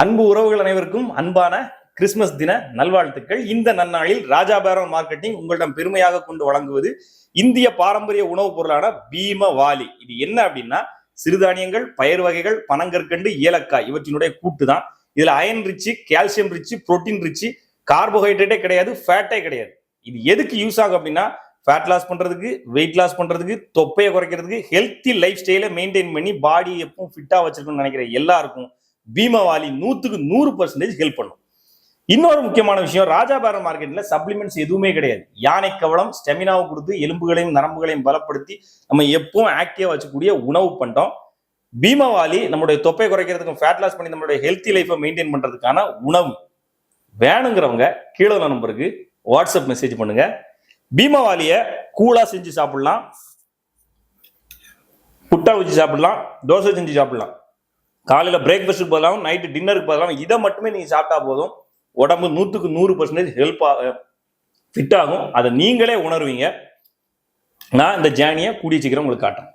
அன்பு உறவுகள் அனைவருக்கும் அன்பான கிறிஸ்துமஸ் தின நல்வாழ்த்துக்கள். இந்த நன்னாளில் ராஜா பேரன் மார்க்கெட்டிங் உங்களிடம் பெருமையாக கொண்டு வழங்குவது இந்திய பாரம்பரிய உணவுப் பொருளான பீமவாலி. இது என்ன அப்படின்னா, சிறுதானியங்கள், பயிர் வகைகள், பனங்கற்கண்டு, ஏலக்காய் இவற்றினுடைய கூட்டு தான். இதுல iron rich, calcium rich, protein rich, கார்போஹைட்ரேட்டே கிடையாது, ஃபேட்டே கிடையாது. இது எதுக்கு யூஸ் ஆகும் அப்படின்னா, ஃபேட் லாஸ் பண்றதுக்கு, வெயிட் லாஸ் பண்றதுக்கு, தொப்பையை குறைக்கிறதுக்கு, ஹெல்த்தி லைஃப் ஸ்டைலை மெயின்டைன் பண்ணி பாடி எப்பவும் ஃபிட்டா வச்சிருக்கணும்னு நினைக்கிற எல்லாருக்கும் பீமவாலி 100% ஹெல்ப் பண்ணும். இன்னொரு முக்கியமான விஷயம், ராஜா பேரன் மார்க்கெட்ல சப்ளிமெண்ட்ஸ் எதுவுமே கிடையாது. யானை கவளம் ஸ்டெமினாவை கொடுத்து எலும்புகளையும் நரம்புகளையும் பலப்படுத்தி நம்ம எப்பவும் ஆக்டிவா வச்சுக்கூடிய உணவு பண்டம். பீமவாலி நம்மளுடைய தொப்பை குறைக்கிறதுக்கும் ஃபேட் லாஸ் பண்ணி நம்மளுடைய ஹெல்த்தி லைஃபை மெயின்டைன் பண்றதுக்கான உணவு. வேணுங்கிறவங்க கீழே நம்பருக்கு வாட்ஸ்அப் மெசேஜ் பண்ணுங்க. பீமவாலிய கூலா செஞ்சு சாப்பிடலாம், புட்டா வச்சு சாப்பிடலாம், தோசை செஞ்சு சாப்பிடலாம். காலையில பிரேக்ஃபாஸ்ட்டுக்கு பதிலாகவும் நைட்டு டின்னருக்கு பதிலாகவும் இதை மட்டுமே நீங்க சாப்பிட்டா போதும். உடம்பு 100% ஹெல்ப் ஃபிட் ஆகும். அதை நீங்களே உணர்வீங்க. நான் இந்த ஜேர்னியை கூடிய சீக்கிரம் உங்களுக்கு காட்டுறேன்.